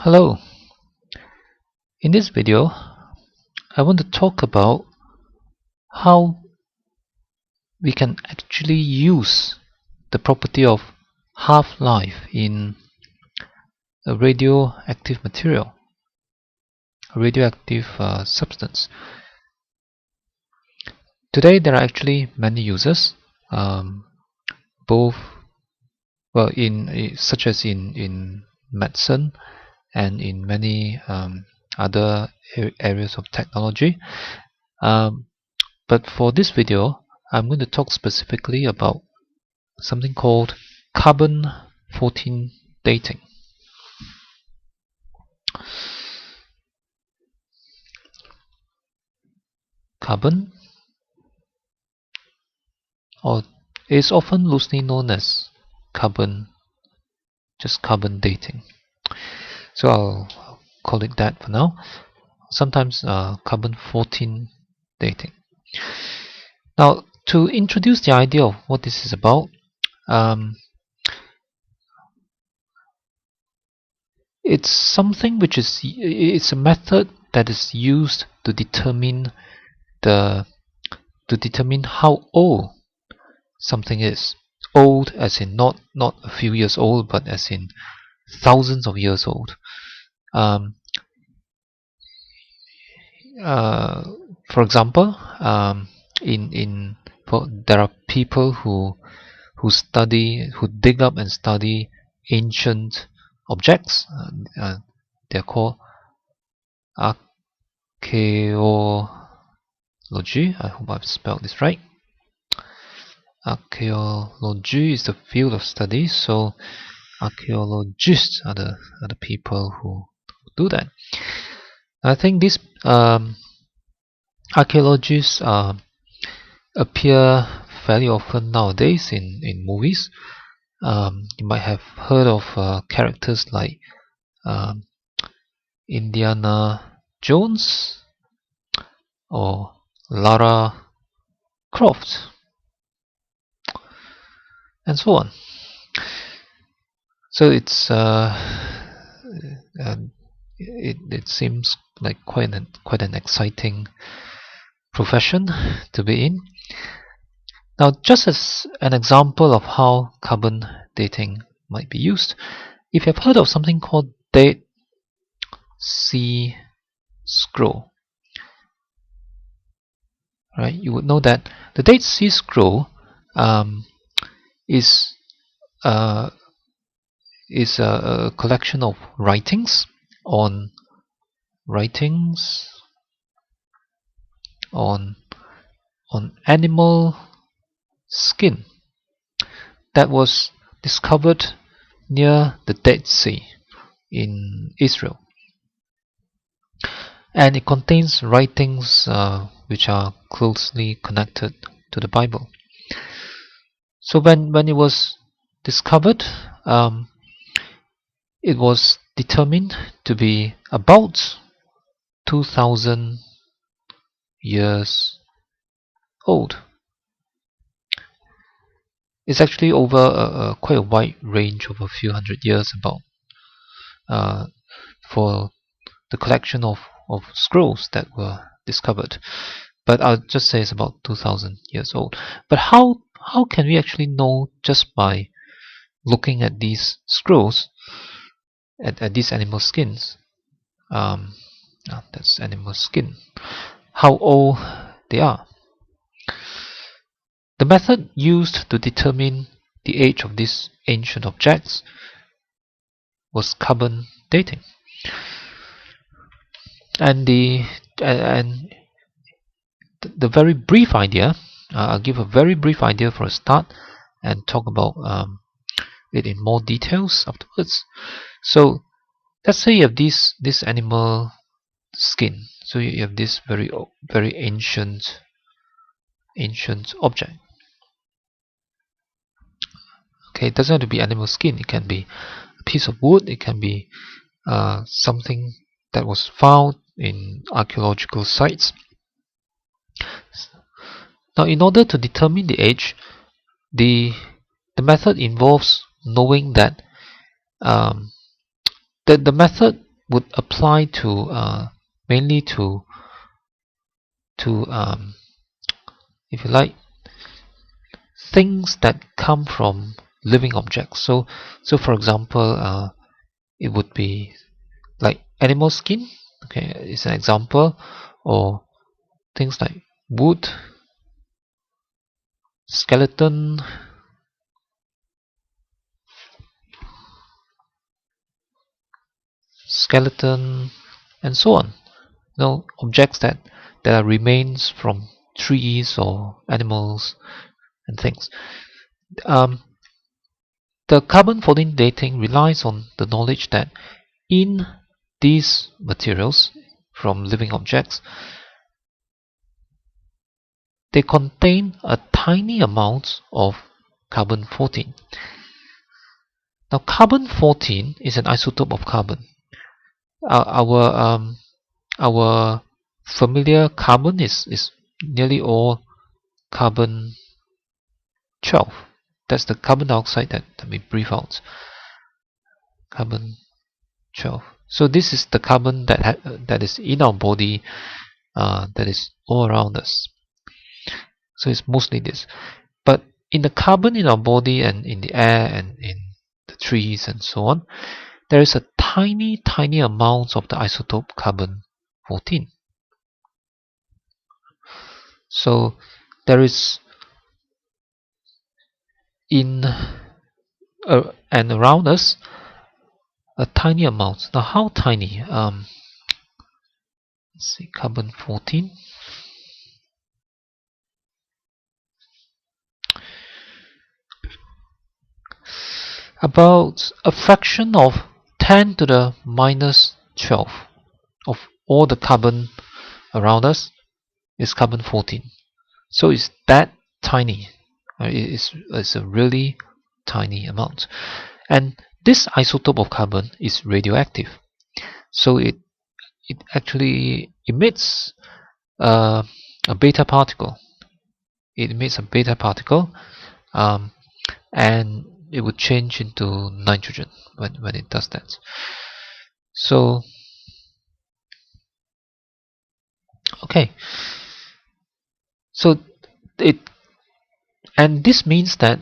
Hello. In this video, I want to talk about how we can actually use the property of half-life in a radioactive material, a radioactive substance. Today, there are actually many uses, both such as in medicine and in many other areas of technology. But for this video, I'm going to talk specifically about something called carbon-14 dating. Carbon, or is often loosely known as just carbon dating. So I'll call it that for now. Sometimes carbon-14 dating. Now, to introduce the idea of what this is about, it's something which it's a method that is used to determine how old something is. Old as in not a few years old, but as in thousands of years old. For example, there are people who dig up and study ancient objects. They're called archaeology. I hope I've spelled this right. Archaeology is the field of study, so archaeologists are the people who do that. I think these archaeologists appear fairly often nowadays in movies. You might have heard of characters like Indiana Jones or Lara Croft, and so on. So it's it seems like quite an exciting profession to be in. Now, just as an example of how carbon dating might be used, if you've heard of something called Dead Sea Scroll, right? You would know that the Dead Sea Scroll is a collection of writings on animal skin that was discovered near the Dead Sea in Israel, and it contains writings which are closely connected to the Bible. So when it was discovered, it was determined to be about 2,000 years old. It's actually over quite a wide range of a few hundred years about for the collection of scrolls that were discovered. But I'll just say it's about 2,000 years old. But how can we actually know just by looking at these scrolls, at these animal skins? That's animal skin. How old they are. The method used to determine the age of these ancient objects was carbon dating. And the very brief idea, I'll give a very brief idea for a start and talk about it in more details afterwards. So let's say you have this animal skin. So you have this very ancient object. Okay, it doesn't have to be animal skin. It can be a piece of wood. It can be something that was found in archaeological sites. Now, in order to determine the age, the method involves knowing that the method would apply to mainly to if you like, things that come from living objects. So for example, it would be like animal skin, okay, is an example, or things like wood, skeleton, and so on. Objects that are remains from trees or animals and things. The carbon-14 dating relies on the knowledge that in these materials from living objects, they contain a tiny amount of carbon-14. Now, carbon-14 is an isotope of carbon. Our familiar carbon is nearly all carbon-12. That's the carbon dioxide that we breathe out. Carbon-12. So this is the carbon that is in our body, that is all around us. So it's mostly this. But in the carbon in our body and in the air and in the trees and so on, there is a tiny amount of the isotope carbon-14. So there is in and around us a tiny amount. Now how tiny? Let's see, carbon-14. About a fraction of 10 to the minus 12 of all the carbon around us is carbon-14. So it's that tiny. It's a really tiny amount. And this isotope of carbon is radioactive. So it actually emits a beta particle. It emits a beta particle, and it would change into nitrogen when it does that. So okay, so this means that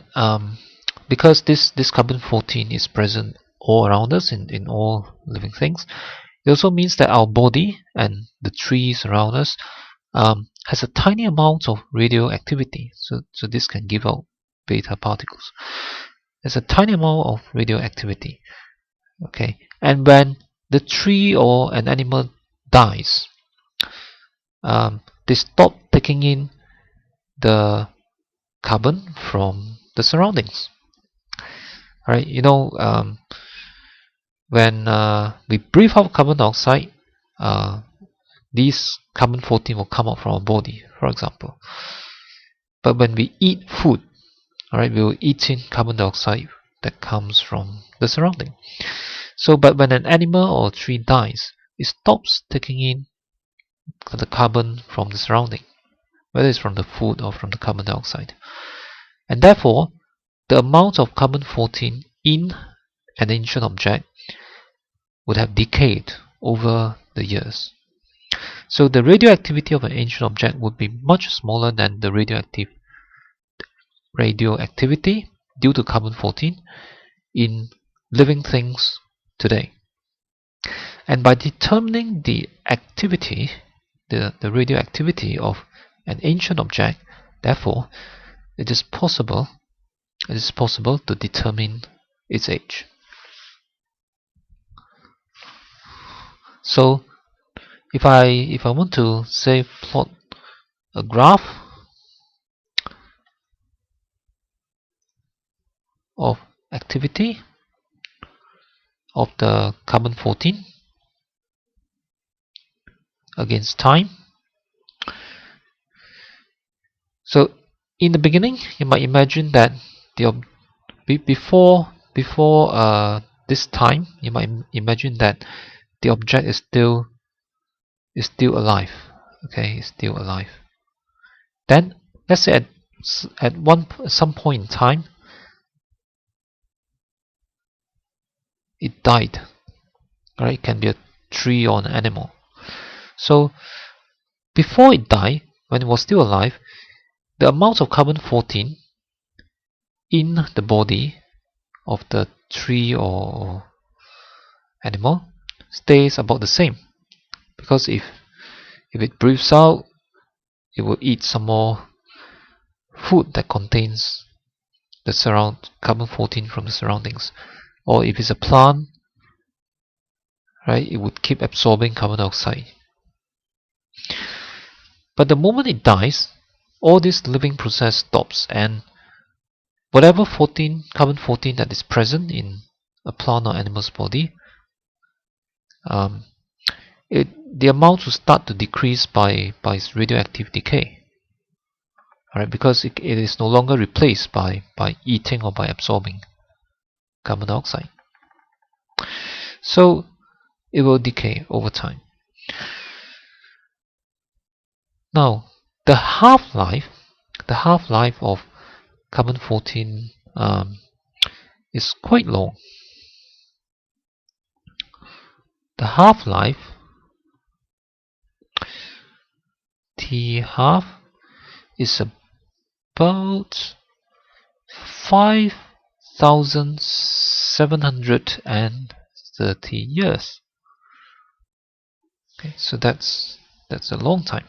because this carbon-14 is present all around us in all living things, it also means that our body and the trees around us has a tiny amount of radioactivity. So this can give out beta particles. There's a tiny amount of radioactivity. Okay, and when the tree or an animal dies, they stop taking in the carbon from the surroundings. Right? When we breathe out carbon dioxide, these carbon-14 will come out from our body, for example. But when we eat food, alright, we will eat in carbon dioxide that comes from the surrounding. So, but when an animal or tree dies, it stops taking in the carbon from the surrounding, whether it's from the food or from the carbon dioxide. And therefore, the amount of carbon-14 in an ancient object would have decayed over the years. So the radioactivity of an ancient object would be much smaller than the radioactivity due to carbon-14 in living things today. And by determining the activity, the radioactivity of an ancient object, therefore, it is possible to determine its age. So if I want to say plot a graph of activity of the carbon-14 against time. So in the beginning, you might imagine that before this time, you might imagine that the object is still alive. Okay, it's still alive. Then let's say at some point in time, it died. Right? It can be a tree or an animal. So before it died, when it was still alive, the amount of carbon-14 in the body of the tree or animal stays about the same, because if it breathes out, it will eat some more food that contains the carbon-14 from the surroundings. Or if it's a plant, right, it would keep absorbing carbon dioxide. But the moment it dies, all this living process stops, and whatever carbon-14 that is present in a plant or animal's body, the amount will start to decrease by its radioactive decay. Alright, because it is no longer replaced by eating or by absorbing carbon dioxide. So it will decay over time. Now, the half-life of carbon-14 is quite long. The half-life, T half, is about 5,730 years. Okay, so that's a long time.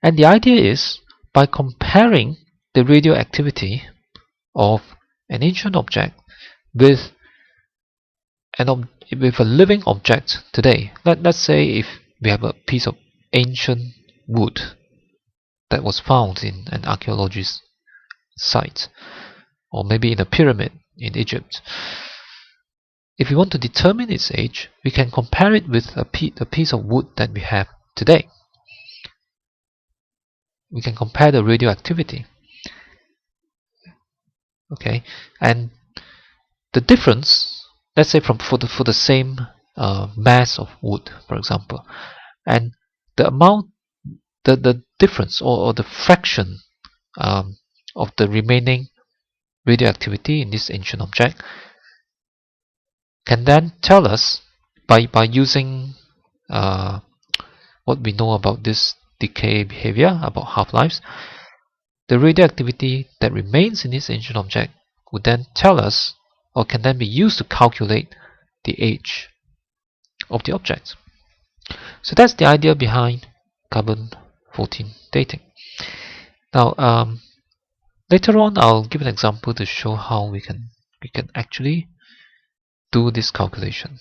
And the idea is, by comparing the radioactivity of an ancient object with with a living object today. Let's say if we have a piece of ancient wood that was found in an archaeologist's site, or maybe in a pyramid in Egypt. If we want to determine its age, we can compare it with a piece of wood that we have today. We can compare the radioactivity. Okay, and the difference, let's say for the same mass of wood, for example, and the amount, the difference or the fraction of the remaining radioactivity in this ancient object can then tell us by using what we know about this decay behavior, about half-lives, the radioactivity that remains in this ancient object would then tell us, or can then be used to calculate the age of the object. So that's the idea behind carbon-14 dating. Now, later on, I'll give an example to show how we can actually do this calculation.